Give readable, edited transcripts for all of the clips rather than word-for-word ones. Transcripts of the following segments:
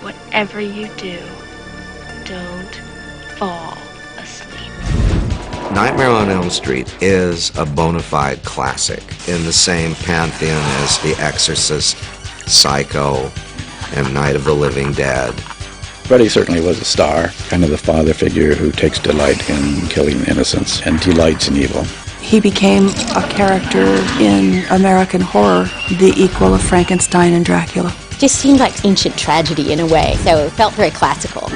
Whatever you do, don't fall asleep. Nightmare on Elm Street is a bona fide classic in the same pantheon as The Exorcist, Psycho, and Night of the Living Dead. Freddy certainly was a star, kind of the father figure who takes delight in killing innocents and delights in evil. He became a character in American horror, the equal of Frankenstein and Dracula. Just seemed like ancient tragedy in a way, so it felt very classical.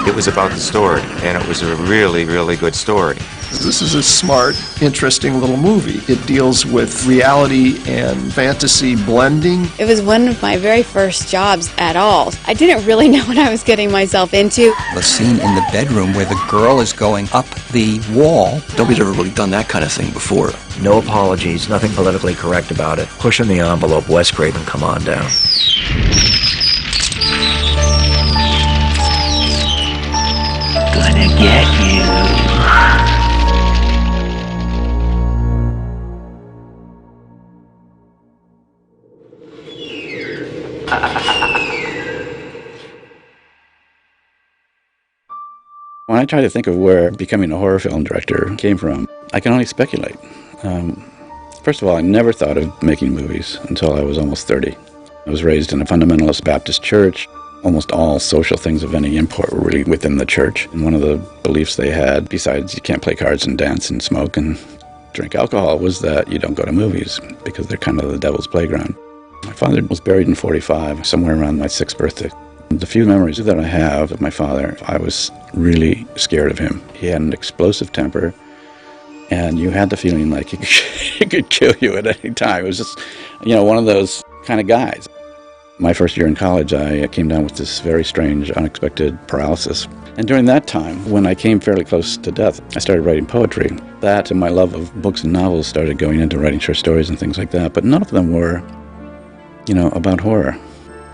It was about the story, and it was a really, really good story. This is a smart, interesting little movie. It deals with reality and fantasy blending. It was one of my very first jobs at all. I didn't really know what I was getting myself into. The scene in the bedroom where the girl is going up the wall. Nobody's ever really done that kind of thing before. No apologies, nothing politically correct about it. Pushing the envelope, Wes Craven, come on down. Gonna get you. When I try to think of where becoming a horror film director came from, I can only speculate. First of all, I never thought of making movies until I was almost 30. I was raised in a fundamentalist Baptist church. Almost all social things of any import were really within the church. And one of the beliefs they had, besides you can't play cards and dance and smoke and drink alcohol, was that you don't go to movies because they're kind of the devil's playground. My father was buried in '45, somewhere around my 6th birthday. The few memories that I have of my father, I was really scared of him. He had an explosive temper, and you had the feeling like he could kill you at any time. It was just, one of those kind of guys. My first year in college, I came down with this very strange, unexpected paralysis. And during that time, when I came fairly close to death, I started writing poetry. That and my love of books and novels started going into writing short stories and things like that, but none of them were, about horror.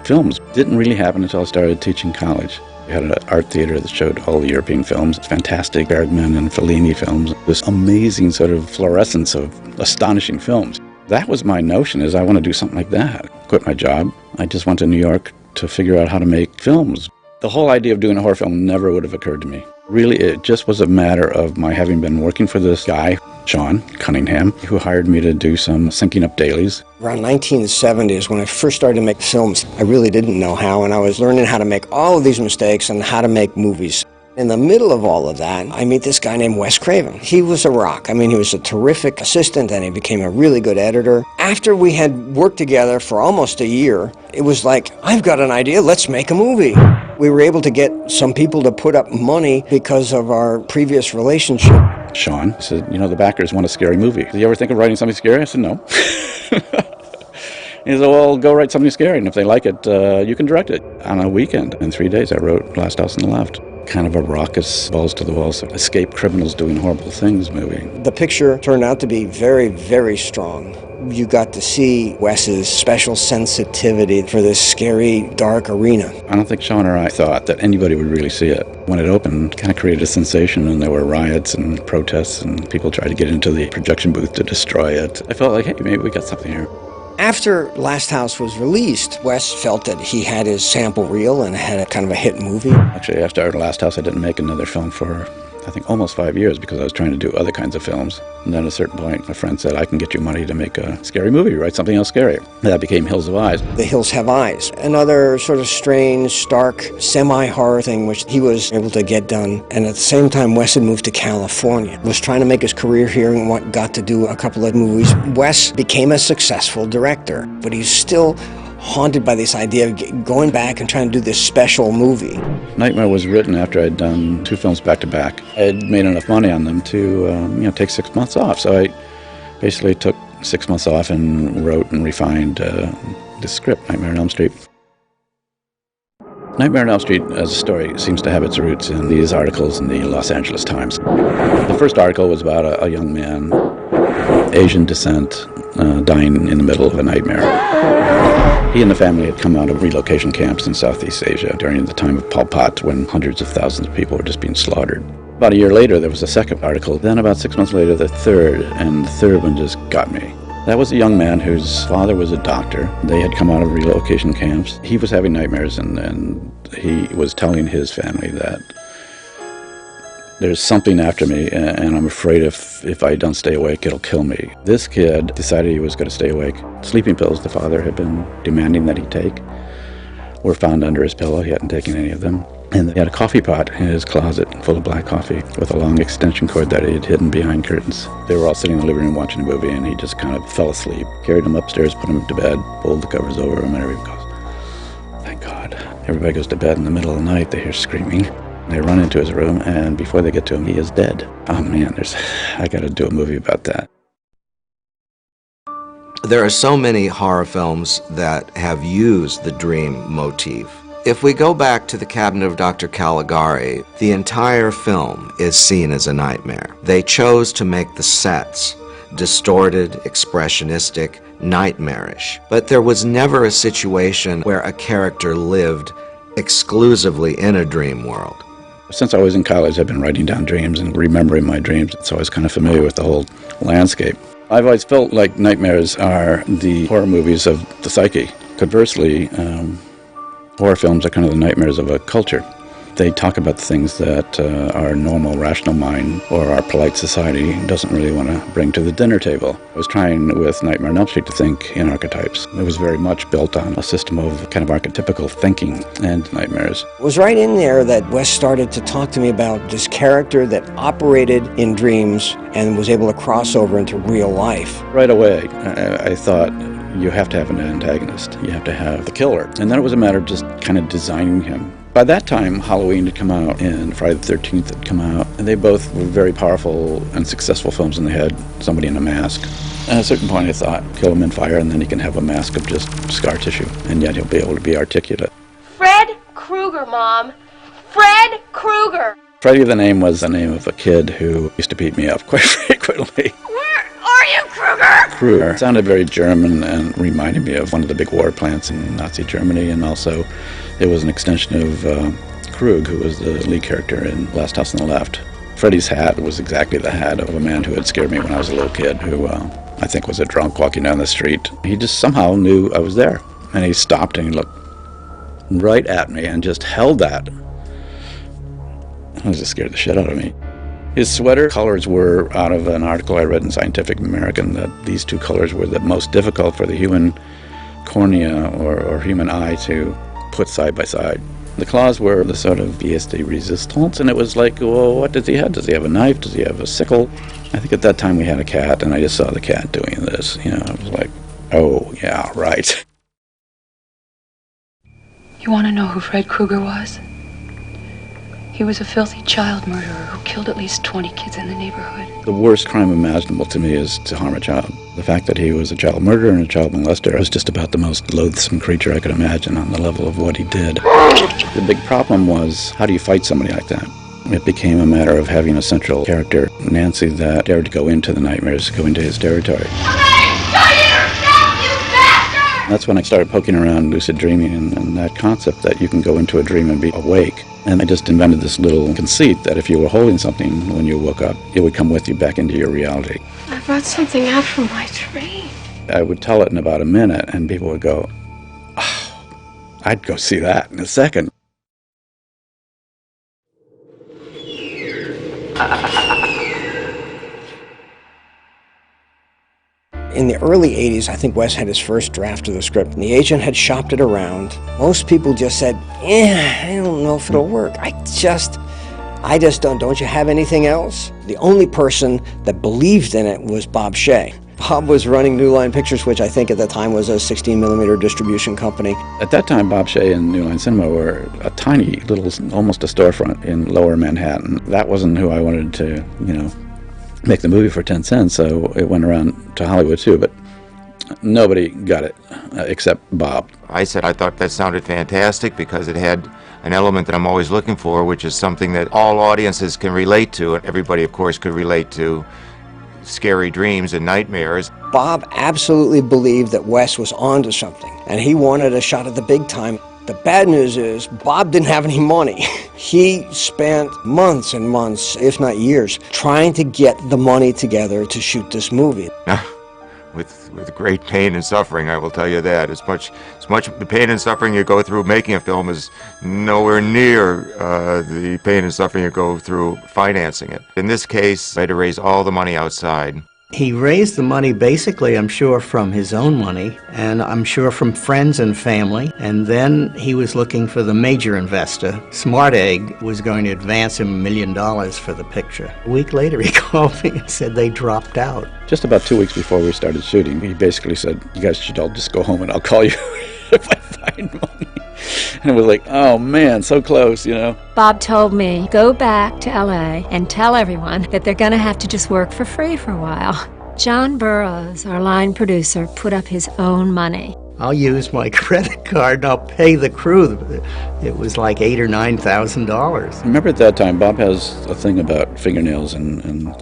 Films didn't really happen until I started teaching college. We had an art theater that showed all the European films, fantastic Bergman and Fellini films, this amazing sort of fluorescence of astonishing films. That was my notion, is I want to do something like that. Quit my job. I just went to New York to figure out how to make films. The whole idea of doing a horror film never would have occurred to me. Really, it just was a matter of my having been working for this guy, Sean Cunningham, who hired me to do some syncing up dailies. Around 1970 is when I first started to make films. I really didn't know how, and I was learning how to make all of these mistakes and how to make movies. In the middle of all of that, I meet this guy named Wes Craven. He was a rock. He was a terrific assistant, and he became a really good editor. After we had worked together for almost a year, it was like, I've got an idea, let's make a movie. We were able to get some people to put up money because of our previous relationship. Sean said, the backers want a scary movie. Do you ever think of writing something scary? I said, no. He said, well, go write something scary, and if they like it, you can direct it. On a weekend, in 3 days, I wrote Last House on the Left. Kind of a raucous, balls-to-the-walls, escape criminals doing horrible things movie. The picture turned out to be very, very strong. You got to see Wes's special sensitivity for this scary, dark arena. I don't think Sean or I thought that anybody would really see it. When it opened, it kind of created a sensation, and there were riots and protests, and people tried to get into the projection booth to destroy it. I felt like, hey, maybe we got something here. After Last House was released, Wes felt that he had his sample reel and had a kind of a hit movie. Actually, after Last House, I didn't make another film for, I think, almost 5 years because I was trying to do other kinds of films. And then at a certain point, my friend said, I can get you money to make a scary movie, write something else scary. That became Hills Have Eyes. The Hills Have Eyes, another sort of strange, stark, semi-horror thing which he was able to get done. And at the same time, Wes had moved to California, was trying to make his career here and got to do a couple of movies. Wes became a successful director, but he's still haunted by this idea of going back and trying to do this special movie. Nightmare was written after I'd done 2 films back to back. I had made enough money on them to take 6 months off. So I basically took 6 months off and wrote and refined the script, Nightmare on Elm Street. Nightmare on Elm Street as a story seems to have its roots in these articles in the Los Angeles Times. The first article was about a young man, Asian descent, dying in the middle of a nightmare. He and the family had come out of relocation camps in Southeast Asia during the time of Pol Pot, when hundreds of thousands of people were just being slaughtered. About a year later, there was a second article. Then about 6 months later, the third, and the third one just got me. That was a young man whose father was a doctor. They had come out of relocation camps. He was having nightmares, and he was telling his family that there's something after me, and I'm afraid if I don't stay awake, it'll kill me. This kid decided he was going to stay awake. Sleeping pills the father had been demanding that he take were found under his pillow. He hadn't taken any of them. And he had a coffee pot in his closet full of black coffee with a long extension cord that he had hidden behind curtains. They were all sitting in the living room watching a movie, and he just kind of fell asleep. Carried him upstairs, put him to bed, pulled the covers over him, and everybody goes, thank God. Everybody goes to bed in the middle of the night. They hear screaming. They run into his room, and before they get to him, he is dead. Oh man, I got to do a movie about that. There are so many horror films that have used the dream motif. If we go back to The Cabinet of Dr. Caligari, the entire film is seen as a nightmare. They chose to make the sets distorted, expressionistic, nightmarish. But there was never a situation where a character lived exclusively in a dream world. Since I was in college, I've been writing down dreams and remembering my dreams, so I was kind of familiar with the whole landscape. I've always felt like nightmares are the horror movies of the psyche. Conversely, horror films are kind of the nightmares of a culture. They talk about the things that our normal, rational mind or our polite society doesn't really want to bring to the dinner table. I was trying with Nightmare on Elm Street to think in archetypes. It was very much built on a system of kind of archetypical thinking and nightmares. It was right in there that Wes started to talk to me about this character that operated in dreams and was able to cross over into real life. Right away, I thought, you have to have an antagonist. You have to have the killer. And then it was a matter of just kind of designing him. By that time, Halloween had come out and Friday the 13th had come out, and they both were very powerful and successful films, and they had somebody in a mask. And at a certain point I thought, kill him in fire, and then he can have a mask of just scar tissue, and yet he'll be able to be articulate. Fred Krueger, Mom! Fred Krueger! Freddy, the name, was the name of a kid who used to beat me up quite frequently. Where are you, Krueger? Krueger sounded very German and reminded me of one of the big war plants in Nazi Germany, and also it was an extension of Krug, who was the lead character in Last House on the Left. Freddy's hat was exactly the hat of a man who had scared me when I was a little kid, who I think was a drunk walking down the street. He just somehow knew I was there, and he stopped and he looked right at me and just held that. It just scared the shit out of me. His sweater colors were out of an article I read in Scientific American that these two colors were the most difficult for the human cornea or human eye to put side by side. The claws were the sort of pièce de résistance, and it was like, well, what does he have? Does he have a knife? Does he have a sickle? I think at that time we had a cat, and I just saw the cat doing this. You know, I was like, oh, yeah, right. You want to know who Fred Krueger was? He was a filthy child murderer who killed at least 20 kids in the neighborhood. The worst crime imaginable to me is to harm a child. The fact that he was a child murderer and a child molester was just about the most loathsome creature I could imagine on the level of what he did. The big problem was, how do you fight somebody like that? It became a matter of having a central character, Nancy, that dared to go into the nightmares, go into his territory. That's when I started poking around lucid dreaming and that concept that you can go into a dream and be awake. And I just invented this little conceit that if you were holding something when you woke up, it would come with you back into your reality. I brought something out from my tree. I would tell it in about a minute, and people would go, oh, I'd go see that in a second. In the early 80s, I think Wes had his first draft of the script, and the agent had shopped it around. Most people just said, I don't know if it'll work. I just don't you have anything else? The only person that believed in it was Bob Shea. Bob was running New Line Pictures, which I think at the time was a 16mm distribution company. At that time, Bob Shea and New Line Cinema were a tiny little, almost a storefront in lower Manhattan. That wasn't who I wanted to, make the movie for 10 cents, so it went around to Hollywood too, but nobody got it except Bob. I said I thought that sounded fantastic because it had an element that I'm always looking for, which is something that all audiences can relate to, and everybody, of course, could relate to scary dreams and nightmares. Bob absolutely believed that Wes was onto something, and he wanted a shot at the big time. The bad news is Bob didn't have any money. He spent months and months, if not years, trying to get the money together to shoot this movie. with great pain and suffering, I will tell you that. As much the pain and suffering you go through making a film is nowhere near the pain and suffering you go through financing it. In this case, I had to raise all the money outside. He raised the money basically, I'm sure, from his own money, and I'm sure from friends and family, and then he was looking for the major investor. Smart Egg was going to advance him $1 million for the picture. A week later he called me and said they dropped out. Just about 2 weeks before we started shooting, he basically said, you guys should all just go home and I'll call you if I find money. And it was like, oh man, so close, you know. Bob told me, go back to LA and tell everyone that they're going to have to just work for free for a while. John Burroughs, our line producer, put up his own money. I'll use my credit card and I'll pay the crew. It was like $8,000 or $9,000. I remember at that time, Bob has a thing about fingernails and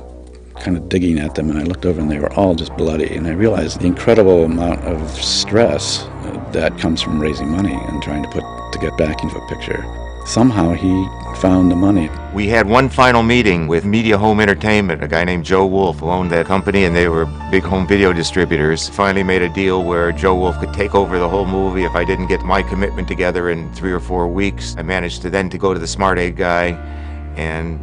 kind of digging at them, and I looked over and they were all just bloody, and I realized the incredible amount of stress that comes from raising money and trying to get back into a picture. Somehow he found the money. We had one final meeting with Media Home Entertainment, a guy named Joe Wolf who owned that company, and they were big home video distributors. Finally made a deal where Joe Wolf could take over the whole movie if I didn't get my commitment together in 3 or 4 weeks. I managed to go to the Smart Egg guy and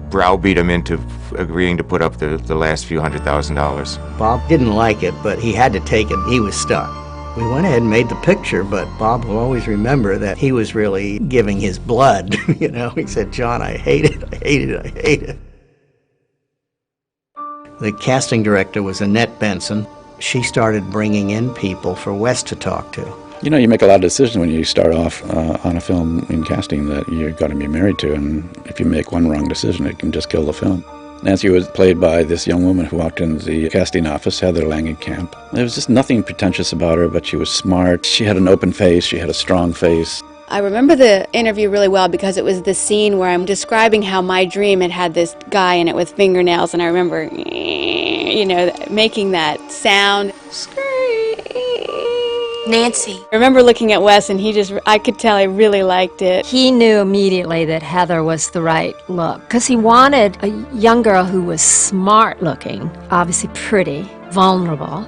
browbeat him into agreeing to put up the last few $100,000. Bob didn't like it, but he had to take it. He was stuck. We went ahead and made the picture, but Bob will always remember that he was really giving his blood. You know, he said, John, I hate it, I hate it, I hate it. The casting director was Annette Benson. She started bringing in people for Wes to talk to. You know, you make a lot of decisions when you start off on a film in casting that you're going to be married to, and if you make one wrong decision, it can just kill the film. Nancy was played by this young woman who walked into the casting office, Heather Langenkamp. There was just nothing pretentious about her, but she was smart. She had an open face. She had a strong face. I remember the interview really well because it was the scene where I'm describing how my dream had this guy in it with fingernails, and I remember, you know, making that sound. Nancy. I remember looking at Wes, and I could tell he really liked it. He knew immediately that Heather was the right look, because he wanted a young girl who was smart looking, obviously pretty, vulnerable,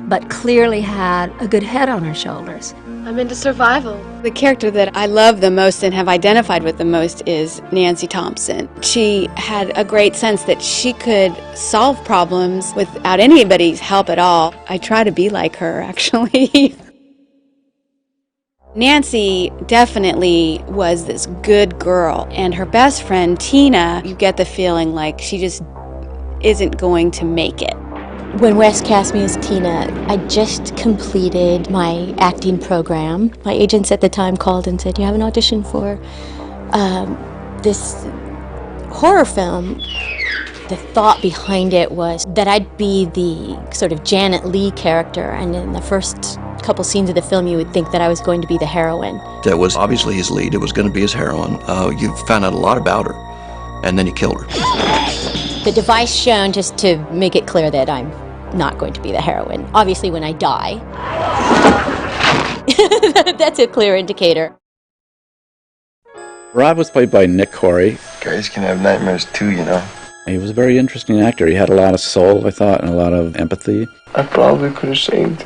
but clearly had a good head on her shoulders. I'm into survival. The character that I love the most and have identified with the most is Nancy Thompson. She had a great sense that she could solve problems without anybody's help at all. I try to be like her, actually. Nancy definitely was this good girl, and her best friend, Tina, you get the feeling like she just isn't going to make it. When Wes cast me as Tina, I just completed my acting program. My agents at the time called and said, you have an audition for this horror film. The thought behind it was that I'd be the sort of Janet Leigh character, and in the first couple scenes of the film you would think that I was going to be the heroine. That was obviously his lead. It was going to be his heroine. You found out a lot about her, and then you killed her. The device shown just to make it clear that I'm not going to be the heroine. Obviously when I die, that's a clear indicator. Rob was played by Nick Corey. Guys can have nightmares too, you know. He was a very interesting actor. He had a lot of soul, I thought, and a lot of empathy. I probably could have saved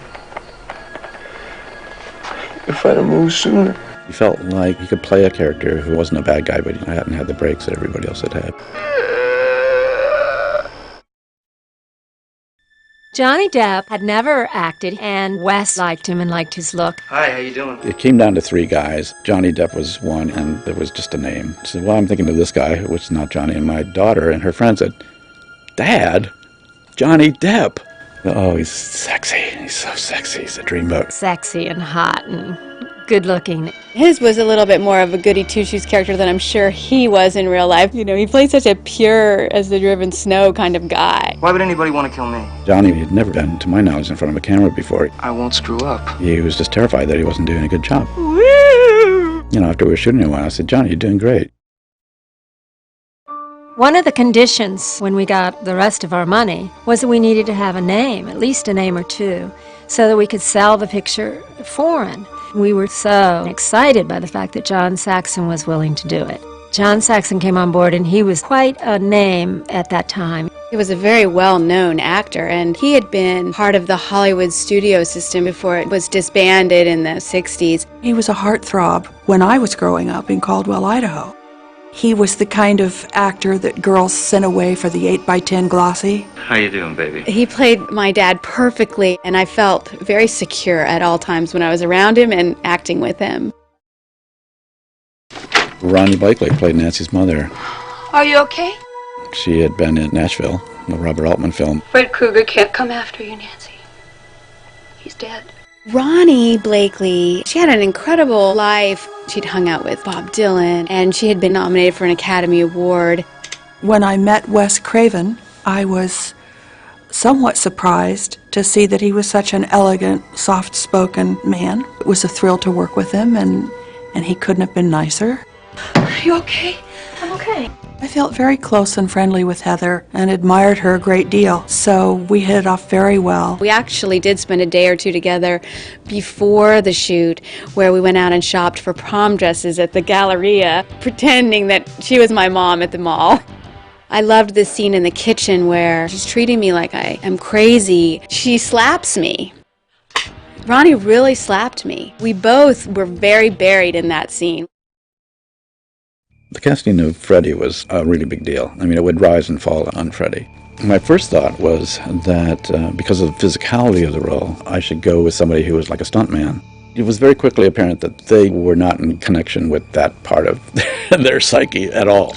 if I'd have moved sooner. He felt like he could play a character who wasn't a bad guy, but he hadn't had the breaks that everybody else had had. Johnny Depp had never acted, and Wes liked him and liked his look. Hi, how you doing? It came down to 3 guys. Johnny Depp was one, and there was just a name. I said, well, I'm thinking of this guy, which is not Johnny. And my daughter and her friend said, Dad, Johnny Depp. Oh, he's sexy. He's so sexy. He's a dreamboat. Sexy and hot and good looking. His was a little bit more of a goody two-shoes character than I'm sure he was in real life. You know, he played such a pure as the driven snow kind of guy. Why would anybody want to kill me? Johnny had never been, to my knowledge, in front of a camera before. I won't screw up. He was just terrified that he wasn't doing a good job. Woo! You know, after we were shooting a while, I said, Johnny, you're doing great. One of the conditions when we got the rest of our money was that we needed to have a name, at least a name or two, so that we could sell the picture foreign. We were so excited by the fact that John Saxon was willing to do it. John Saxon came on board, and he was quite a name at that time. He was a very well-known actor, and he had been part of the Hollywood studio system before it was disbanded in the 60s. He was a heartthrob when I was growing up in Caldwell, Idaho. He was the kind of actor that girls sent away for the 8x10 glossy. How you doing, baby? He played my dad perfectly, and I felt very secure at all times when I was around him and acting with him. Ronnie Blakely played Nancy's mother. Are you okay? She had been in Nashville, the Robert Altman film. Fred Krueger can't come after you, Nancy. He's dead. Ronnie Blakely, she had an incredible life. She'd hung out with Bob Dylan, and she had been nominated for an Academy Award. When I met Wes Craven, I was somewhat surprised to see that he was such an elegant, soft-spoken man. It was a thrill to work with him, and he couldn't have been nicer. Are you okay? I'm okay. I felt very close and friendly with Heather and admired her a great deal, so we hit it off very well. We actually did spend a day or two together before the shoot, where we went out and shopped for prom dresses at the Galleria, pretending that she was my mom at the mall. I loved this scene in the kitchen where she's treating me like I am crazy. She slaps me. Ronnie really slapped me. We both were very buried in that scene. The casting of Freddie was a really big deal. I mean, it would rise and fall on Freddie. My first thought was that because of the physicality of the role, I should go with somebody who was like a stuntman. It was very quickly apparent that they were not in connection with that part of their psyche at all.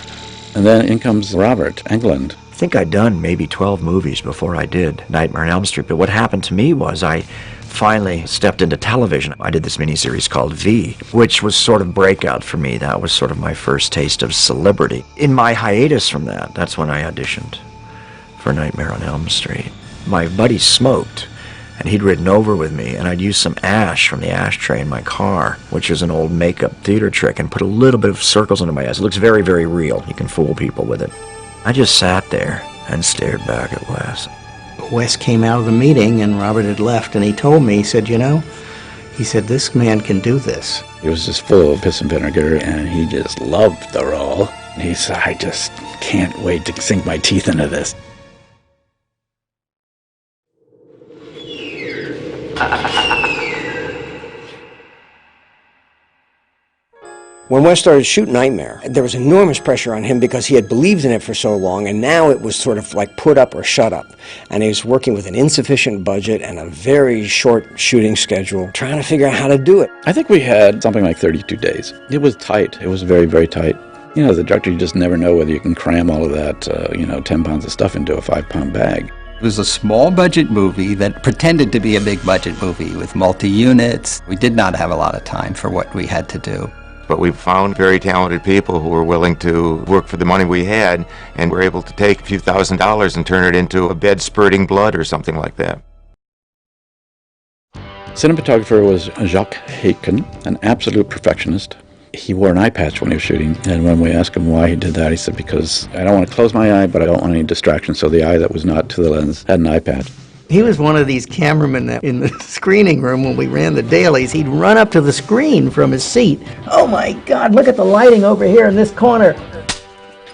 And then in comes Robert Englund. I think I'd done maybe 12 movies before I did Nightmare on Elm Street, but what happened to me was I finally stepped into television. I did this miniseries called V, which was sort of breakout for me. That was sort of my first taste of celebrity. In my hiatus from that, that's when I auditioned for Nightmare on Elm Street. My buddy smoked, and he'd ridden over with me, and I'd used some ash from the ashtray in my car, which is an old makeup theater trick, and put a little bit of circles under my eyes. It looks very, very real. You can fool people with it. I just sat there and stared back at Wes. Wes came out of the meeting and Robert had left, and he told me, he said, you know, he said, this man can do this. He was just full of piss and vinegar, and he just loved the role. He said, I just can't wait to sink my teeth into this. When Wes started shooting Nightmare, there was enormous pressure on him because he had believed in it for so long, and now it was sort of like put up or shut up. And he was working with an insufficient budget and a very short shooting schedule, trying to figure out how to do it. I think we had something like 32 days. It was tight. It was very, very tight. You know, as a director, you just never know whether you can cram all of that, 10 pounds of stuff into a 5-pound bag. It was a small budget movie that pretended to be a big budget movie with multi-units. We did not have a lot of time for what we had to do. But we found very talented people who were willing to work for the money we had, and were able to take a few $1,000s and turn it into a bed spurting blood or something like that. Cinematographer was Jacques Haken, an absolute perfectionist. He wore an eye patch when he was shooting, and when we asked him why he did that, he said, because I don't want to close my eye, but I don't want any distraction, so the eye that was not to the lens had an eye patch. He was one of these cameramen that in the screening room when we ran the dailies, he'd run up to the screen from his seat. Oh my God, look at the lighting over here in this corner.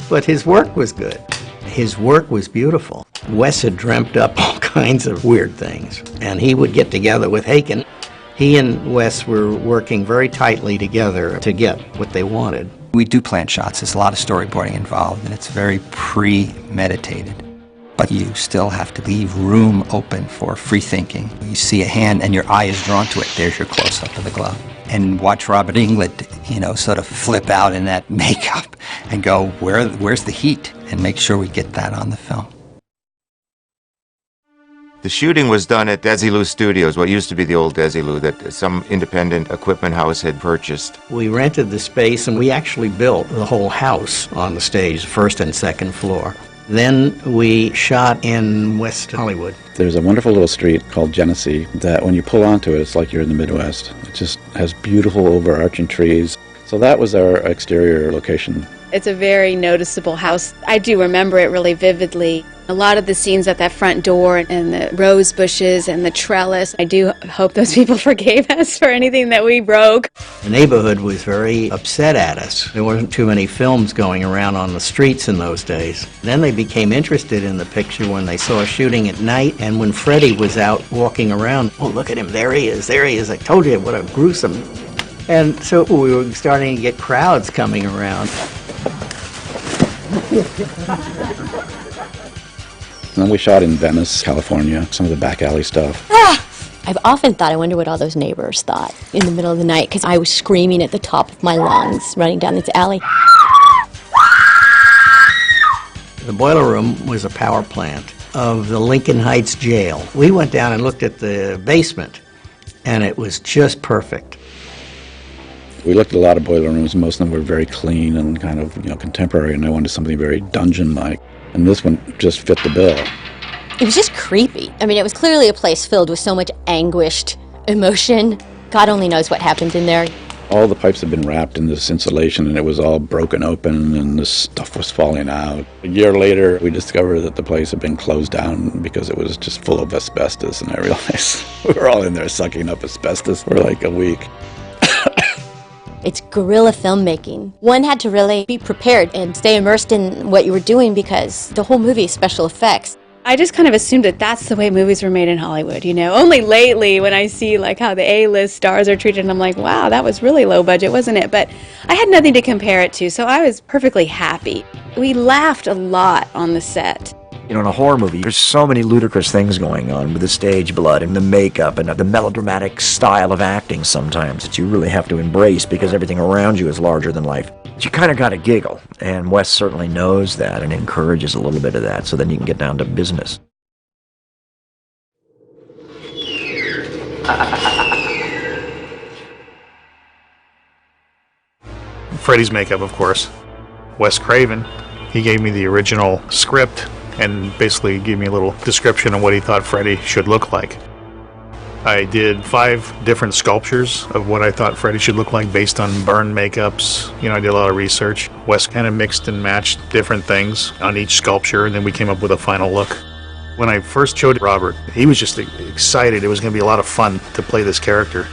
But his work was good. His work was beautiful. Wes had dreamt up all kinds of weird things, and he would get together with Haken. He and Wes were working very tightly together to get what they wanted. We do plan shots. There's a lot of storyboarding involved, and it's very premeditated. But you still have to leave room open for free thinking. You see a hand and your eye is drawn to it. There's your close-up of the glove. And watch Robert Englund, sort of flip out in that makeup and go, where's the heat? And make sure we get that on the film. The shooting was done at Desilu Studios, what used to be the old Desilu that some independent equipment house had purchased. We rented the space, and we actually built the whole house on the stage, first and second floor. Then we shot in West Hollywood. There's a wonderful little street called Genesee that when you pull onto it, it's like you're in the Midwest. It just has beautiful overarching trees. So that was our exterior location. It's a very noticeable house. I do remember it really vividly. A lot of the scenes at that front door and the rose bushes and the trellis, I do hope those people forgave us for anything that we broke. The neighborhood was very upset at us. There weren't too many films going around on the streets in those days. Then they became interested in the picture when they saw us shooting at night and when Freddie was out walking around. Oh, look at him, there he is, there he is. I told you, what a gruesome. And so we were starting to get crowds coming around. And then we shot in Venice, California, some of the back alley stuff. I've often thought, I wonder what all those neighbors thought in the middle of the night, because I was screaming at the top of my lungs running down this alley. The boiler room was a power plant of the Lincoln Heights jail. We went down and looked at the basement, and it was just perfect. We looked at a lot of boiler rooms. Most of them were very clean and kind of, contemporary, and I wanted something very dungeon-like. And this one just fit the bill. It was just creepy. I mean, it was clearly a place filled with so much anguished emotion. God only knows what happened in there. All the pipes had been wrapped in this insulation, and it was all broken open, and this stuff was falling out. A year later, we discovered that the place had been closed down because it was just full of asbestos, and I realized we were all in there sucking up asbestos for like a week. It's guerrilla filmmaking. One had to really be prepared and stay immersed in what you were doing because the whole movie is special effects. I just kind of assumed that that's the way movies were made in Hollywood, Only lately when I see like how the A-list stars are treated, and I'm like, wow, that was really low budget, wasn't it? But I had nothing to compare it to, so I was perfectly happy. We laughed a lot on the set. In a horror movie, there's so many ludicrous things going on with the stage blood and the makeup and the melodramatic style of acting sometimes that you really have to embrace because everything around you is larger than life. But you kind of got to giggle, and Wes certainly knows that and encourages a little bit of that so then you can get down to business. Freddie's makeup, of course. Wes Craven, he gave me the original script and basically gave me a little description of what he thought Freddie should look like. I did 5 different sculptures of what I thought Freddie should look like based on burn makeups. I did a lot of research. Wes kind of mixed and matched different things on each sculpture, and then we came up with a final look. When I first showed Robert, he was just excited. It was going to be a lot of fun to play this character.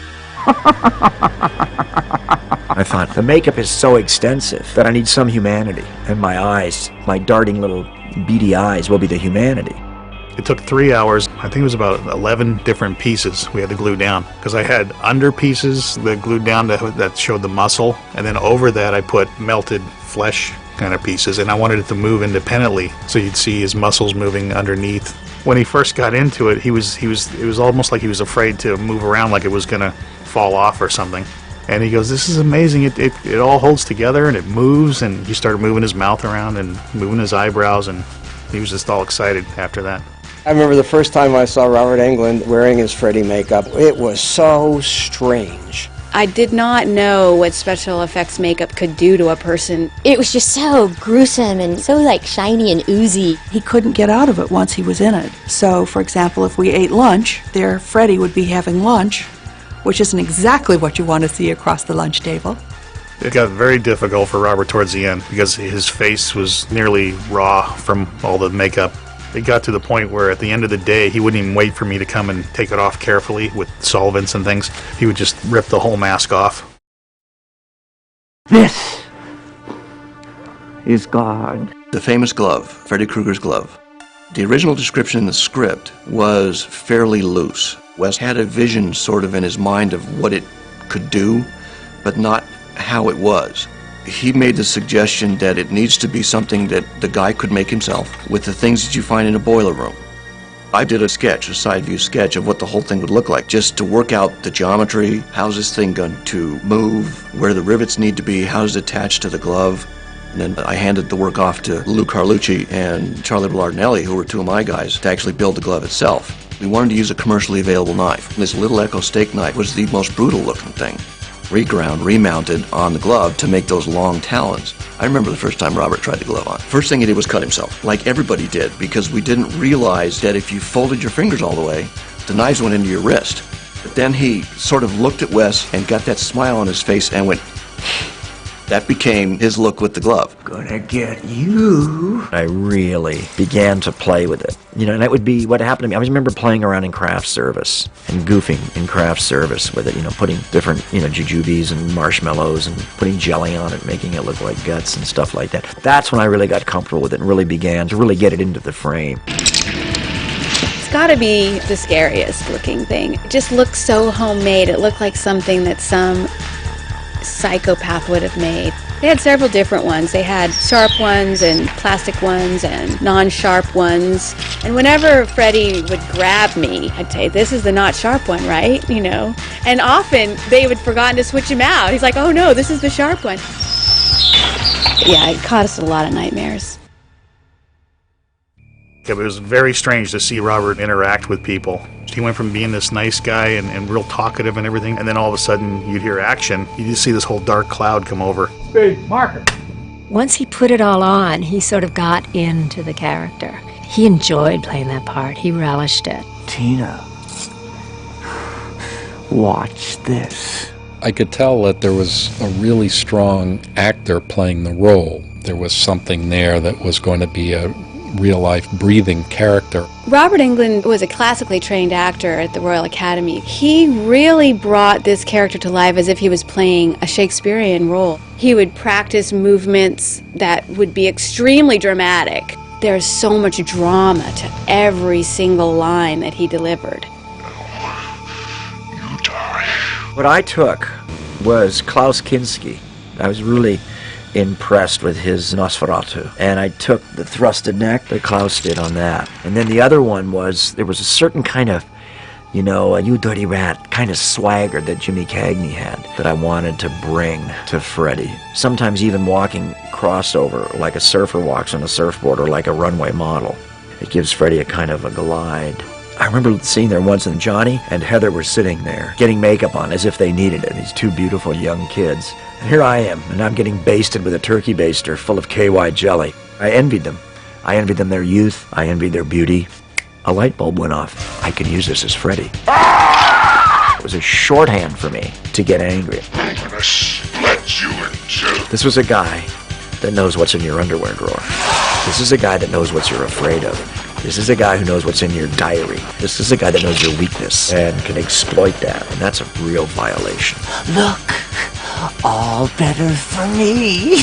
I thought, the makeup is so extensive that I need some humanity, and my eyes, my darting little beady eyes, will be the humanity. It took 3 hours. I think it was about 11 different pieces we had to glue down, because I had under pieces that glued down that showed the muscle, and then over that I put melted flesh kind of pieces, and I wanted it to move independently so you'd see his muscles moving underneath. When he first got into it, it was almost like he was afraid to move around, like it was going to fall off or something. And he goes, this is amazing, it all holds together and it moves, and he started moving his mouth around and moving his eyebrows, and he was just all excited after that. I remember the first time I saw Robert Englund wearing his Freddie makeup. It was so strange. I did not know what special effects makeup could do to a person. It was just so gruesome and so like shiny and oozy. He couldn't get out of it once he was in it. So, for example, if we ate lunch, there Freddie would be having lunch, which isn't exactly what you want to see across the lunch table. It got very difficult for Robert towards the end because his face was nearly raw from all the makeup. It got to the point where at the end of the day, he wouldn't even wait for me to come and take it off carefully with solvents and things. He would just rip the whole mask off. This is God. The famous glove, Freddy Krueger's glove. The original description in the script was fairly loose. Wes had a vision sort of in his mind of what it could do, but not how it was. He made the suggestion that it needs to be something that the guy could make himself with the things that you find in a boiler room. I did a sketch, a side view sketch of what the whole thing would look like, just to work out the geometry, how's this thing going to move, where the rivets need to be, how does it attach to the glove. And then I handed the work off to Lou Carlucci and Charlie Bellardinelli, who were 2 of my guys, to actually build the glove itself. We wanted to use a commercially available knife. This little Echo steak knife was the most brutal looking thing. Reground, remounted on the glove to make those long talons. I remember the first time Robert tried the glove on. First thing he did was cut himself, like everybody did, because we didn't realize that if you folded your fingers all the way, the knives went into your wrist. But then he sort of looked at Wes and got that smile on his face and went, that became his look with the glove. gonna get you. I really began to play with it. You know, and that would be what happened to me. I remember playing around in craft service and goofing in craft service with it, you know, putting different, you know, jujubes and marshmallows and putting jelly on it, making it look like guts and stuff like that. That's when I really got comfortable with it and really began to really get it into the frame. It's got to be the scariest looking thing. It just looks so homemade. It looked like something that some psychopath would have made. They had several different ones. They had sharp ones and plastic ones and non-sharp ones. And whenever Freddy would grab me, I'd say, this is the not sharp one, right? You know? And often they would forgotten to switch him out. He's like, oh no, this is the sharp one. Yeah, it caused a lot of nightmares. It was very strange to see Robert interact with people. He went from being this nice guy and real talkative and everything, and then all of a sudden you'd hear action. You just see this whole dark cloud come over. Hey, marker. Once he put it all on, he sort of got into the character. He enjoyed playing that part. He relished it. Tina, watch this. I could tell that there was a really strong actor playing the role. There was something there that was going to be a real-life breathing character. Robert Englund was a classically trained actor at the Royal Academy. He really brought this character to life as if he was playing a Shakespearean role. He would practice movements that would be extremely dramatic. There's so much drama to every single line that he delivered. What I took was Klaus Kinski. I was really impressed with his Nosferatu, and I took the thrusted neck that Klaus did on that. And then the other one was, there was a certain kind of, you know, a you dirty rat kind of swagger that Jimmy Cagney had that I wanted to bring to Freddy. Sometimes even walking crossover like a surfer walks on a surfboard or like a runway model. It gives Freddy a kind of a glide. I remember seeing there once, and Johnny and Heather were sitting there getting makeup on as if they needed it, these two beautiful young kids. And here I am, and I'm getting basted with a turkey baster full of KY jelly. I envied them. I envied them their youth. I envied their beauty. A light bulb went off. I could use this as Freddy. It was a shorthand for me to get angry. I'm gonna split you in two. This was a guy that knows what's in your underwear drawer. This is a guy that knows what you're afraid of. This is a guy who knows what's in your diary. This is a guy that knows your weakness and can exploit that, and that's a real violation. Look, all better for me,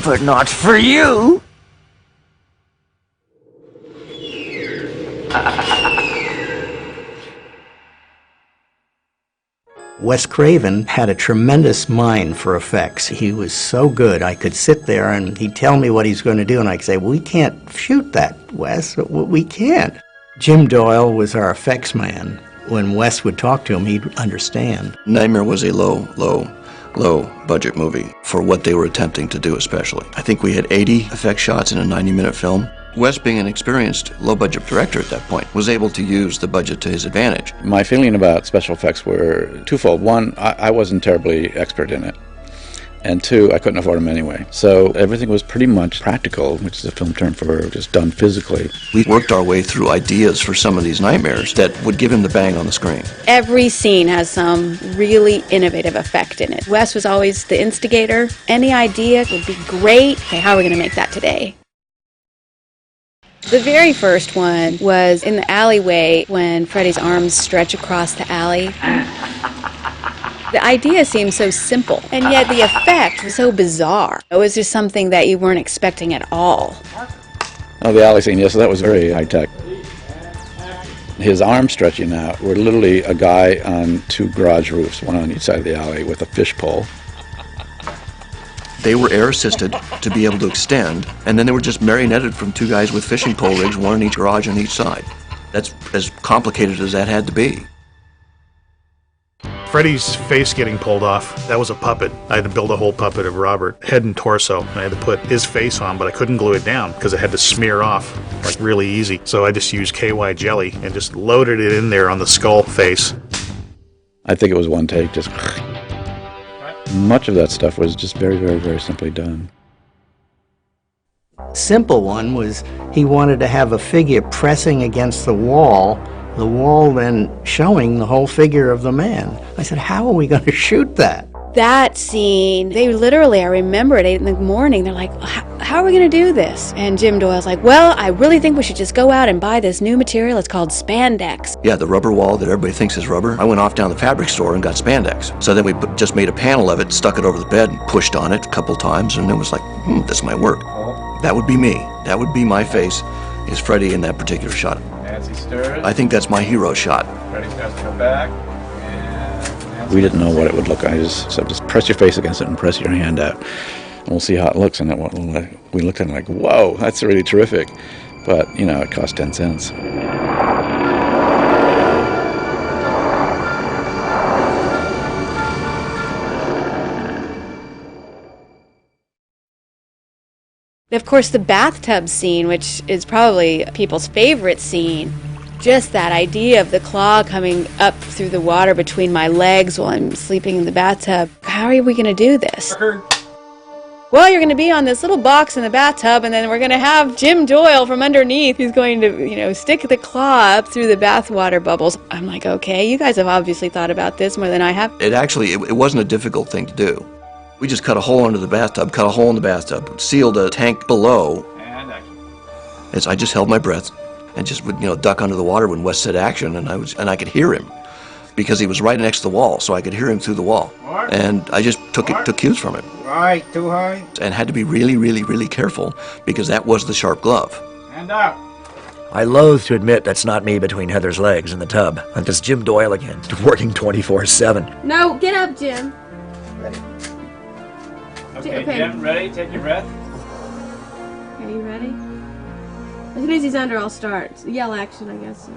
but not for you. Wes Craven had a tremendous mind for effects. He was so good. I could sit there and he'd tell me what he's going to do, and I'd say, well, we can't shoot that, Wes. We can't. Jim Doyle was our effects man. When Wes would talk to him, he'd understand. Nightmare was a low budget movie for what they were attempting to do especially. I think we had 80 effect shots in a 90-minute film. Wes, being an experienced low-budget director at that point, was able to use the budget to his advantage. My feeling about special effects were twofold. One, I wasn't terribly expert in it. And two, I couldn't afford them anyway. So everything was pretty much practical, which is a film term for just done physically. We worked our way through ideas for some of these nightmares that would give him the bang on the screen. Every scene has some really innovative effect in it. Wes was always the instigator. Any idea would be great. Okay, how are we going to make that today? The very first one was in the alleyway when Freddy's arms stretch across the alley. The idea seemed so simple, and yet the effect was so bizarre. It was just something that you weren't expecting at all. Oh, the alley scene, yes, that was very high-tech. His arms stretching out were literally a guy on two garage roofs, one on each side of the alley, with a fish pole. They were air-assisted to be able to extend, and then they were just marionetted from two guys with fishing pole rigs, one in each garage on each side. That's as complicated as that had to be. Freddy's face getting pulled off, that was a puppet. I had to build a whole puppet of Robert, head and torso. I had to put his face on, but I couldn't glue it down because it had to smear off like really easy. So I just used KY jelly and just loaded it in there on the skull face. I think it was one take, just... Much of that stuff was just very, very, very simply done. Simple one was he wanted to have a figure pressing against the wall then showing the whole figure of the man. I said, how are we going to shoot that? That scene, they literally, I remember at 8 in the morning, they're like, how are we going to do this? And Jim Doyle's like, well, I really think we should just go out and buy this new material. It's called spandex. Yeah, the rubber wall that everybody thinks is rubber. I went off down the fabric store and got spandex. So then we just made a panel of it, stuck it over the bed, and pushed on it a couple times, and it was like, this might work. That would be me. That would be my face, is Freddy in that particular shot. Nancy stirs. I think that's my hero shot. Freddy's got to go back. We didn't know what it would look like. I just said, just press your face against it and press your hand out. And we'll see how it looks. And we looked at it like, whoa, that's really terrific. But, you know, it cost 10 cents. Of course, the bathtub scene, which is probably people's favorite scene. Just that idea of the claw coming up through the water between my legs while I'm sleeping in the bathtub. How are we going to do this? Well, you're going to be on this little box in the bathtub, and then we're going to have Jim Doyle from underneath. He's going to, stick the claw up through the bathwater bubbles. I'm like, okay, you guys have obviously thought about this more than I have. It wasn't a difficult thing to do. We just cut a hole under the bathtub, cut a hole in the bathtub, sealed a tank below. And action. I just held my breath and just would, duck under the water when Wes said action, and I could hear him because he was right next to the wall, so I could hear him through the wall. And I just took cues from him. Right, too high. And had to be really, really, really careful because that was the sharp glove. And up. I loathe to admit that's not me between Heather's legs in the tub. That's Jim Doyle again, working 24/7. No, get up, Jim. Ready. Okay, Jim, ready? Take your breath. Are you ready? As soon as he's under, I'll start. Yell action, I guess.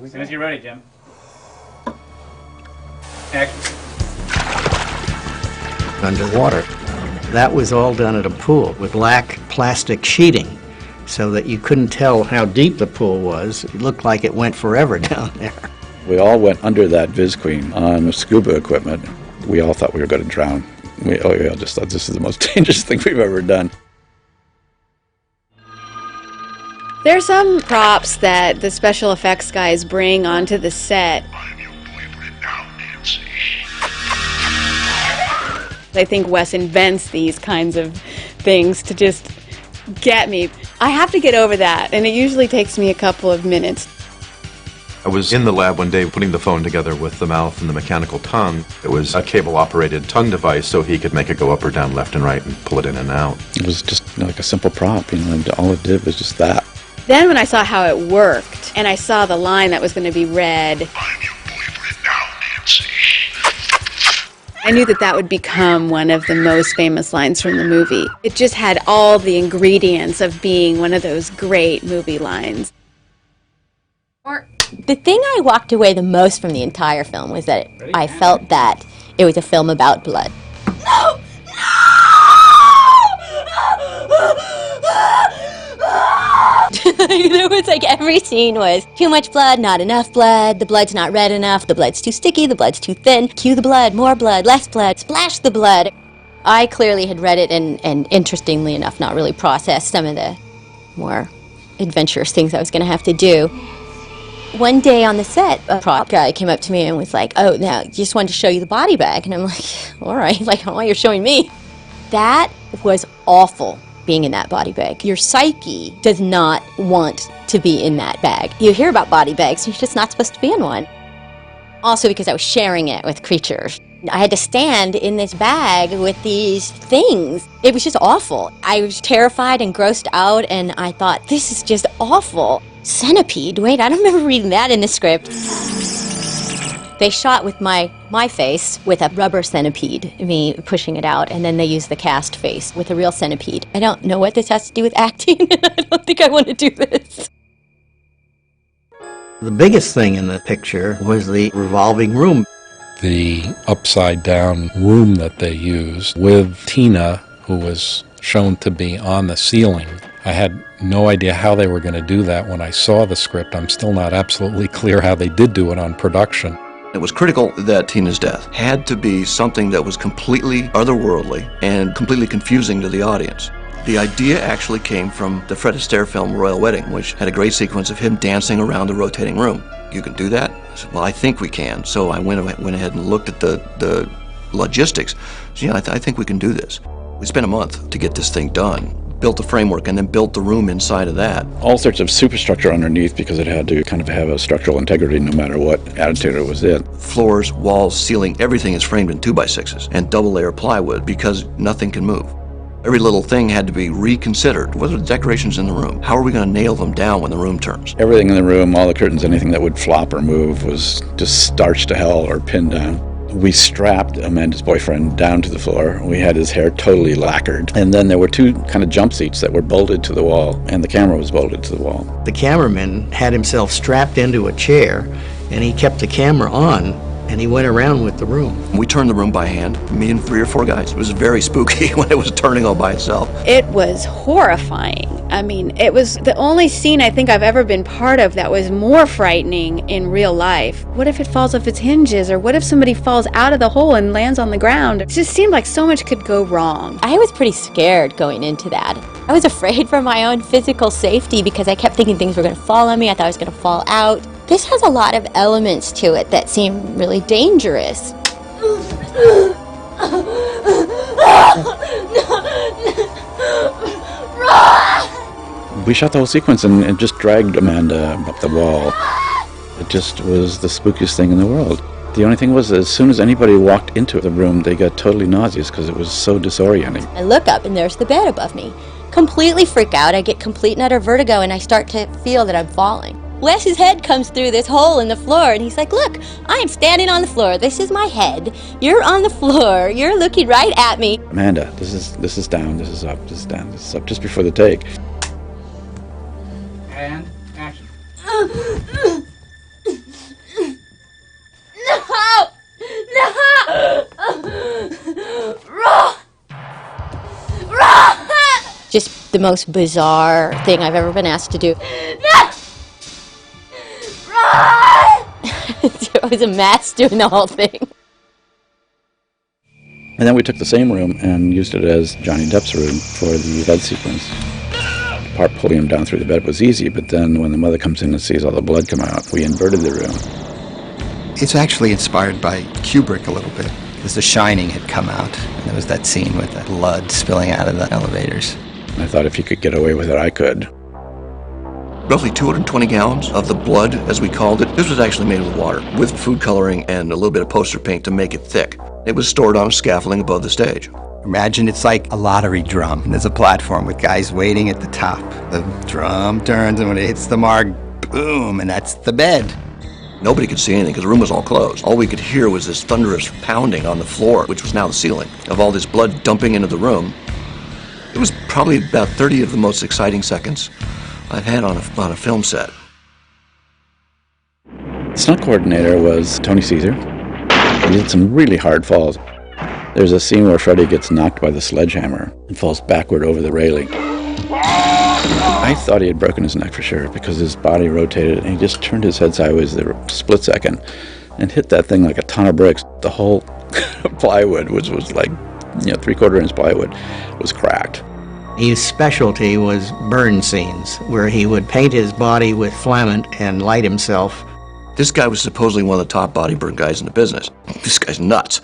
As soon as you're ready, Jim. Action. Underwater. That was all done at a pool with black plastic sheeting so that you couldn't tell how deep the pool was. It looked like it went forever down there. We all went under that Viz Queen on scuba equipment. We all thought we were going to drown. We all just thought this is the most dangerous thing we've ever done. There's some props that the special effects guys bring onto the set. I think Wes invents these kinds of things to just get me. I have to get over that, and it usually takes me a couple of minutes. I was in the lab one day putting the phone together with the mouth and the mechanical tongue. It was a cable-operated tongue device, so he could make it go up or down, left and right, and pull it in and out. It was just like a simple prop, and all it did was just that. Then when I saw how it worked, and I saw the line that was going to be read, I knew that would become one of the most famous lines from the movie. It just had all the ingredients of being one of those great movie lines. The thing I walked away the most from the entire film was that I felt that it was a film about blood. No! There was every scene was too much blood, not enough blood, the blood's not red enough, the blood's too sticky, the blood's too thin, cue the blood, more blood, less blood, splash the blood. I clearly had read it and interestingly enough not really processed some of the more adventurous things I was going to have to do. One day on the set, a prop guy came up to me and was like, oh, now, just wanted to show you the body bag. And I'm like, all right, I don't know why you're showing me. That was awful, being in that body bag. Your psyche does not want to be in that bag. You hear about body bags, you're just not supposed to be in one. Also because I was sharing it with creatures. I had to stand in this bag with these things. It was just awful. I was terrified and grossed out, and I thought, this is just awful. Centipede? Wait, I don't remember reading that in the script. They shot with my face with a rubber centipede, me pushing it out, and then they used the cast face with a real centipede. I don't know what this has to do with acting. I don't think I want to do this. The biggest thing in the picture was the revolving room. The upside-down room that they used with Tina, who was shown to be on the ceiling. I had no idea how they were going to do that when I saw the script. I'm still not absolutely clear how they did do it on production. It was critical that Tina's death had to be something that was completely otherworldly and completely confusing to the audience. The idea actually came from the Fred Astaire film Royal Wedding, which had a great sequence of him dancing around the rotating room. You can do that? I said, well, I think we can. So I went ahead and looked at the logistics. So yeah, I think we can do this. We spent a month to get this thing done. Built the framework and then built the room inside of that. All sorts of superstructure underneath because it had to kind of have a structural integrity no matter what attitude it was in. Floors, walls, ceiling, everything is framed in 2x6s and double layer plywood because nothing can move. Every little thing had to be reconsidered. What are the decorations in the room? How are we going to nail them down when the room turns? Everything in the room, all the curtains, anything that would flop or move was just starched to hell or pinned down. We strapped Amanda's boyfriend down to the floor. We had his hair totally lacquered. And then there were two kind of jump seats that were bolted to the wall, and the camera was bolted to the wall. The cameraman had himself strapped into a chair, and he kept the camera on, and he went around with the room. We turned the room by hand, me and 3 or 4 guys. It was very spooky when it was turning all by itself. It was horrifying. I mean, it was the only scene I think I've ever been part of that was more frightening in real life. What if it falls off its hinges? Or what if somebody falls out of the hole and lands on the ground? It just seemed like so much could go wrong. I was pretty scared going into that. I was afraid for my own physical safety because I kept thinking things were going to fall on me. I thought I was going to fall out. This has a lot of elements to it that seem really dangerous. We shot the whole sequence and just dragged Amanda up the wall. It just was the spookiest thing in the world. The only thing was, as soon as anybody walked into the room, they got totally nauseous because it was so disorienting. I look up and there's the bed above me. Completely freak out. I get complete and utter vertigo and I start to feel that I'm falling. Wes's head comes through this hole in the floor and he's like, look, I'm standing on the floor. This is my head. You're on the floor. You're looking right at me. Amanda, this is down, this is up, this is down, this is up, just before the take. And action. No! Just the most bizarre thing I've ever been asked to do. No! It was a mess doing the whole thing. And then we took the same room and used it as Johnny Depp's room for the bed sequence. The part pulling him down through the bed was easy, but then when the mother comes in and sees all the blood come out, we inverted the room. It's actually inspired by Kubrick a little bit, because The Shining had come out, and there was that scene with the blood spilling out of the elevators. I thought if he could get away with it, I could. Roughly 220 gallons of the blood, as we called it. This was actually made with water, with food coloring and a little bit of poster paint to make it thick. It was stored on a scaffolding above the stage. Imagine it's like a lottery drum. There's a platform with guys waiting at the top. The drum turns, and when it hits the mark, boom, and that's the bed. Nobody could see anything because the room was all closed. All we could hear was this thunderous pounding on the floor, which was now the ceiling, of all this blood dumping into the room. It was probably about 30 of the most exciting seconds I've had on a film set. The stunt coordinator was Tony Caesar. He did some really hard falls. There's a scene where Freddy gets knocked by the sledgehammer and falls backward over the railing. I thought he had broken his neck for sure because his body rotated and he just turned his head sideways a split second and hit that thing like a ton of bricks. The whole plywood, which was like 3/4 inch plywood, was cracked. His specialty was burn scenes, where he would paint his body with filament and light himself. This guy was supposedly one of the top body burn guys in the business. This guy's nuts.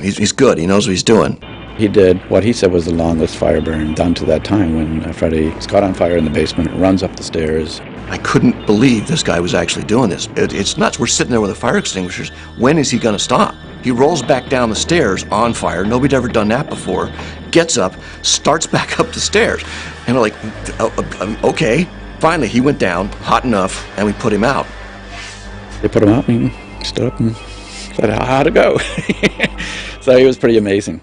He's good. He knows what he's doing. He did what he said was the longest fire burn done to that time when Freddy was caught on fire in the basement, runs up the stairs. I couldn't believe this guy was actually doing this. It's nuts. We're sitting there with the fire extinguishers. When is he going to stop? He rolls back down the stairs on fire. Nobody'd ever done that before. Gets up, starts back up the stairs. And we're like, okay. Finally, he went down, hot enough, and we put him out. They put him out and he stood up and said, how'd it go? So he was pretty amazing.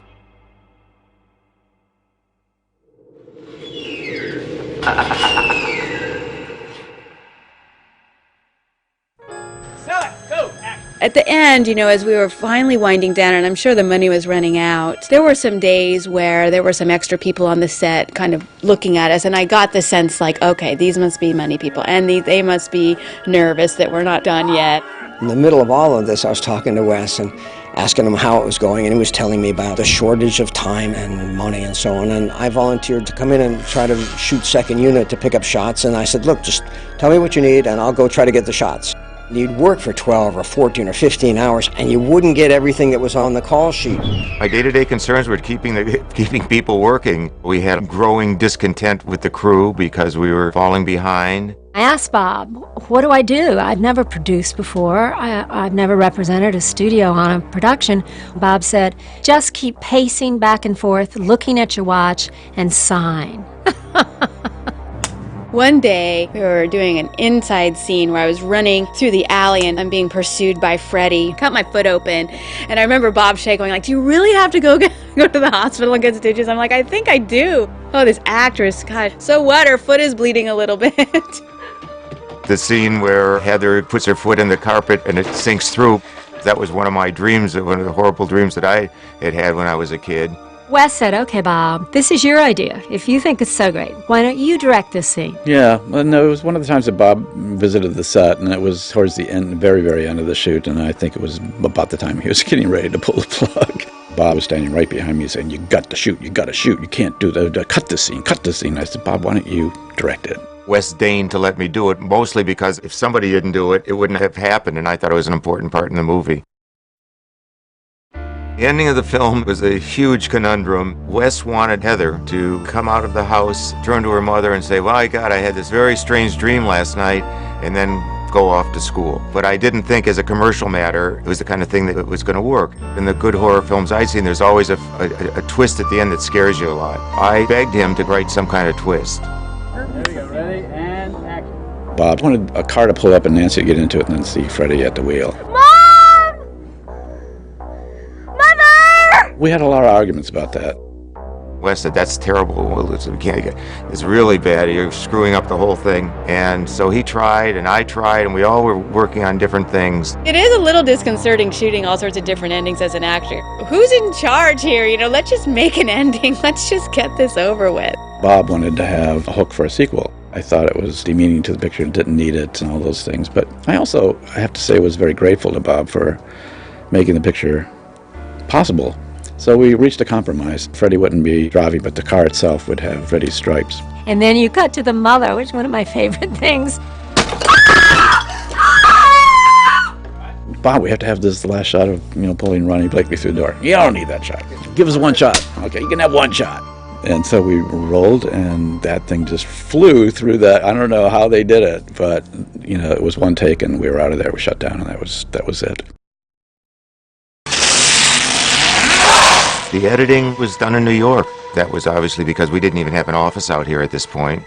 At the end, as we were finally winding down, and I'm sure the money was running out, there were some days where there were some extra people on the set kind of looking at us, and I got the sense like, okay, these must be money people, and they must be nervous that we're not done yet. In the middle of all of this, I was talking to Wes and asking him how it was going, and he was telling me about the shortage of time and money and so on, and I volunteered to come in and try to shoot second unit to pick up shots, and I said, look, just tell me what you need, and I'll go try to get the shots. You'd work for 12 or 14 or 15 hours, and you wouldn't get everything that was on the call sheet. My day-to-day concerns were keeping people working. We had growing discontent with the crew because we were falling behind. I asked Bob, what do I do? I've never produced before. I've never represented a studio on a production. Bob said, just keep pacing back and forth, looking at your watch, and sign. One day, we were doing an inside scene where I was running through the alley and I'm being pursued by Freddie. Cut my foot open, and I remember Bob Shea going like, do you really have to go to the hospital and get stitches? I'm like, I think I do. Oh, this actress, God, so what? Her foot is bleeding a little bit. The scene where Heather puts her foot in the carpet and it sinks through, that was one of my dreams, one of the horrible dreams that I had when I was a kid. Wes said, okay, Bob, this is your idea. If you think it's so great, why don't you direct this scene? Yeah, well, no, it was one of the times that Bob visited the set, and it was towards the end, very, very end of the shoot, and I think it was about the time he was getting ready to pull the plug. Bob was standing right behind me saying, you got to shoot, you can't do that, cut this scene. I said, Bob, why don't you direct it? Wes deigned to let me do it, mostly because if somebody didn't do it, it wouldn't have happened, and I thought it was an important part in the movie. The ending of the film was a huge conundrum. Wes wanted Heather to come out of the house, turn to her mother and say, well, God, I had this very strange dream last night, and then go off to school. But I didn't think as a commercial matter it was the kind of thing that was going to work. In the good horror films I've seen, there's always a twist at the end that scares you a lot. I begged him to write some kind of twist. There you go, ready, and action. Bob wanted a car to pull up and Nancy to get into it and then see Freddie at the wheel. We had a lot of arguments about that. Wes said, that's terrible. Well, it's really bad. You're screwing up the whole thing. And so he tried, and I tried, and we all were working on different things. It is a little disconcerting shooting all sorts of different endings as an actor. Who's in charge here? You know, let's just make an ending. Let's just get this over with. Bob wanted to have a hook for a sequel. I thought it was demeaning to the picture, didn't need it, and all those things. But I have to say, was very grateful to Bob for making the picture possible. So we reached a compromise. Freddie wouldn't be driving, but the car itself would have Freddie's stripes. And then you cut to the mother, which is one of my favorite things. Bob, we have to have this last shot of, pulling Ronnie Blakely through the door. You don't need that shot. Give us one shot. Okay, you can have one shot. And so we rolled, and that thing just flew through that. I don't know how they did it, but, it was one take, and we were out of there. We shut down, and that was it. The editing was done in New York. That was obviously because we didn't even have an office out here at this point.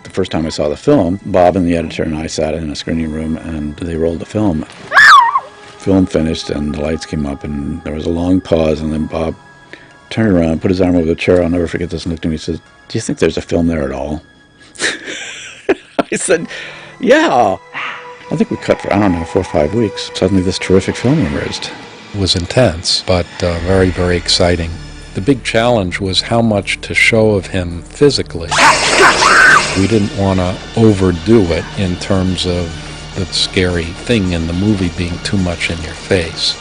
The first time I saw the film, Bob and the editor and I sat in a screening room and they rolled the film. Film finished and the lights came up and there was a long pause, and then Bob turned around, put his arm over the chair, I'll never forget this, and looked at me and said, do you think there's a film there at all? I said, yeah. I think we cut for, 4 or 5 weeks. Suddenly this terrific film emerged. It was intense, but very, very exciting. The big challenge was how much to show of him physically. We didn't want to overdo it in terms of the scary thing in the movie being too much in your face.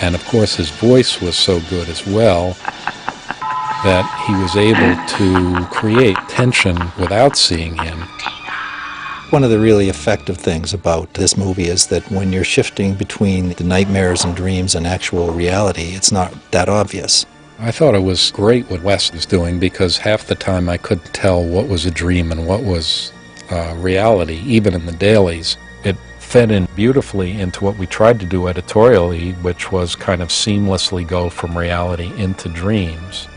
And of course his voice was so good as well that he was able to create tension without seeing him. One of the really effective things about this movie is that when you're shifting between the nightmares and dreams and actual reality, it's not that obvious. I thought it was great what Wes was doing, because half the time I couldn't tell what was a dream and what was reality, even in the dailies. It fed in beautifully into what we tried to do editorially, which was kind of seamlessly go from reality into dreams.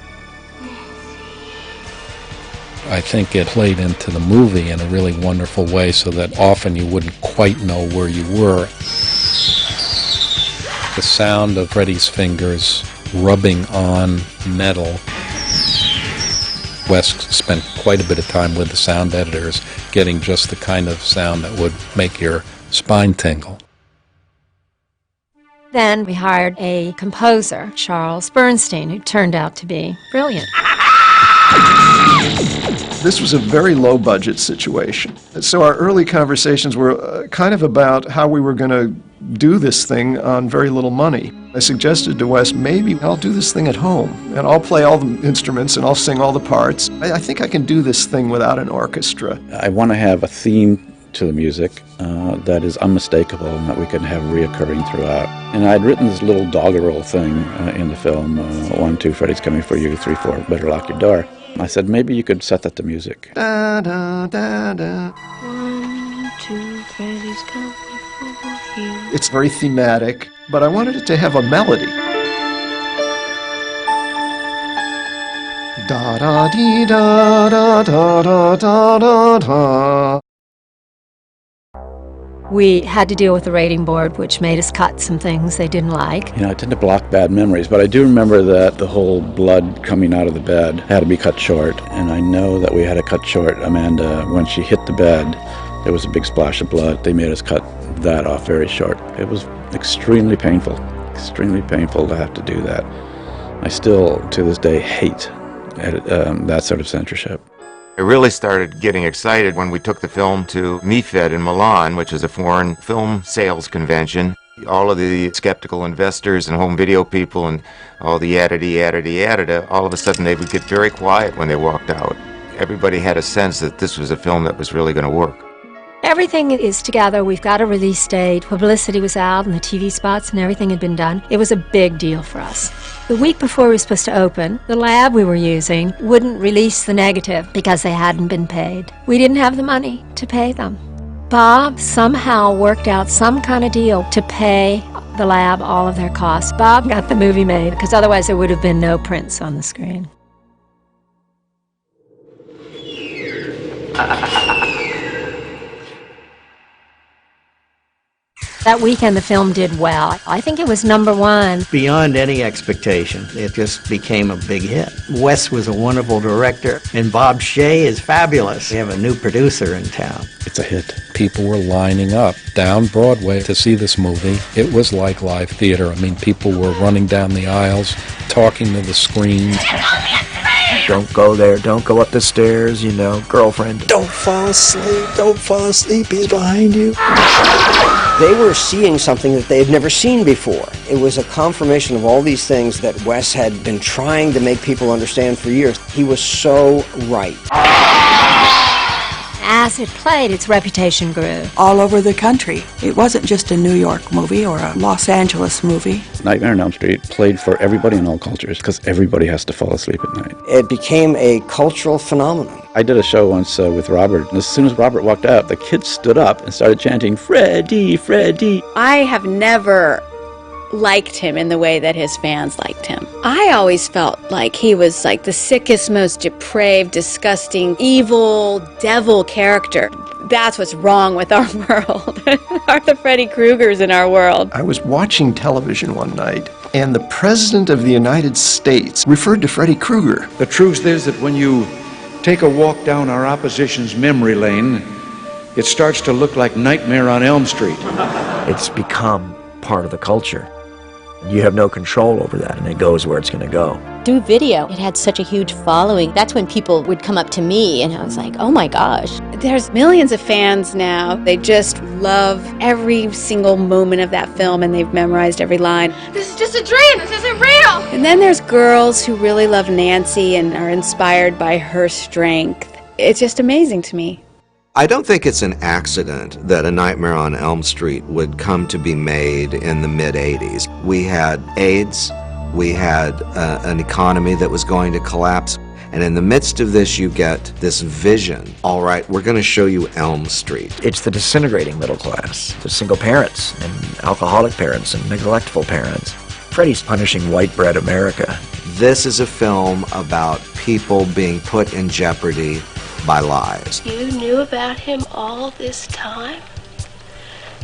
I think it played into the movie in a really wonderful way, so that often you wouldn't quite know where you were. The sound of Freddie's fingers rubbing on metal. Wes spent quite a bit of time with the sound editors getting just the kind of sound that would make your spine tingle. Then we hired a composer, Charles Bernstein, who turned out to be brilliant. This was a very low-budget situation. So our early conversations were kind of about how we were going to do this thing on very little money. I suggested to Wes, maybe I'll do this thing at home, and I'll play all the instruments, and I'll sing all the parts. I think I can do this thing without an orchestra. I want to have a theme to the music that is unmistakable and that we can have reoccurring throughout. And I'd written this little doggerel thing in the film, 1, 2, Freddy's coming for you, 3, 4, better lock your door. I said, maybe you could set that to music. Da, da, da, da. 1, 2, Freddy's coming for you. It's very thematic, but I wanted it to have a melody. Da da dee da da da da da da da. We had to deal with the rating board, which made us cut some things they didn't like. You know, I tend to block bad memories, but I do remember that the whole blood coming out of the bed had to be cut short. And I know that we had to cut short Amanda when she hit the bed. There was a big splash of blood. They made us cut that off very short. It was extremely painful to have to do that. I still, to this day, hate that sort of censorship. I really started getting excited when we took the film to MIFED in Milan, which is a foreign film sales convention. All of the skeptical investors and home video people and all the yada, all of a sudden they would get very quiet when they walked out. Everybody had a sense that this was a film that was really going to work. Everything is together. We've got a release date. Publicity was out and the TV spots and everything had been done. It was a big deal for us. The week before we were supposed to open, the lab we were using wouldn't release the negative because they hadn't been paid. We didn't have the money to pay them. Bob somehow worked out some kind of deal to pay the lab all of their costs. Bob got the movie made because otherwise there would have been no prints on the screen. That weekend, the film did well. I think it was #1. Beyond any expectation. It just became a big hit. Wes was a wonderful director, and Bob Shea is fabulous. We have a new producer in town. It's a hit. People were lining up down Broadway to see this movie. It was like live theater. I mean, people were running down the aisles, talking to the screen. Don't go there, don't go up the stairs, you know, girlfriend. Don't fall asleep, he's behind you. They were seeing something that they had never seen before. It was a confirmation of all these things that Wes had been trying to make people understand for years. He was so right. As it played, its reputation grew. All over the country. It wasn't just a New York movie or a Los Angeles movie. Nightmare on Elm Street played for everybody in all cultures because everybody has to fall asleep at night. It became a cultural phenomenon. I did a show once with Robert, and as soon as Robert walked out, the kids stood up and started chanting, "Freddy, Freddy." I have never liked him in the way that his fans liked him. I always felt like he was like the sickest, most depraved, disgusting, evil, devil character. That's what's wrong with our world. Are the Freddy Kruegers in our world. I was watching television one night, and the President of the United States referred to Freddy Krueger. The truth is that when you take a walk down our opposition's memory lane, it starts to look like Nightmare on Elm Street. It's become part of the culture. You have no control over that, and it goes where it's going to go. Through video, it had such a huge following. That's when people would come up to me, and I was like, oh my gosh. There's millions of fans now. They just love every single moment of that film, and they've memorized every line. This is just a dream. This isn't real. And then there's girls who really love Nancy and are inspired by her strength. It's just amazing to me. I don't think it's an accident that A Nightmare on Elm Street would come to be made in the mid-'80s. We had AIDS, we had an economy that was going to collapse, and in the midst of this you get this vision. All right, we're going to show you Elm Street. It's the disintegrating middle class, the single parents and alcoholic parents and neglectful parents. Freddy's punishing white bread America. This is a film about people being put in jeopardy by lies. You knew about him all this time?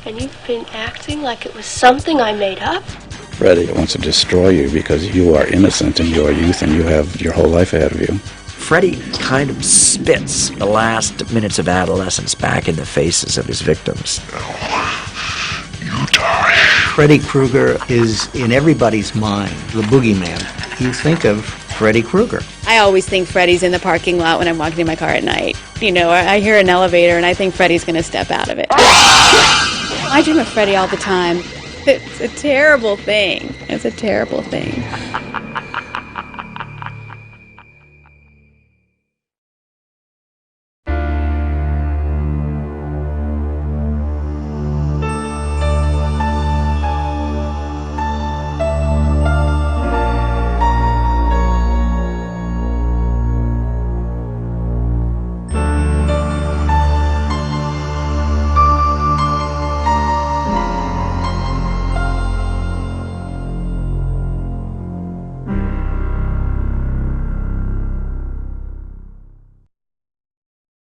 And you've been acting like it was something I made up? Freddy wants to destroy you because you are innocent in your youth and you have your whole life ahead of you. Freddy kind of spits the last minutes of adolescence back in the faces of his victims. You die. Freddy Krueger is in everybody's mind, the boogeyman. You think of Freddy Krueger. I always think Freddy's in the parking lot when I'm walking in my car at night. You know, I hear an elevator and I think Freddy's going to step out of it. I dream of Freddy all the time. It's a terrible thing. It's a terrible thing.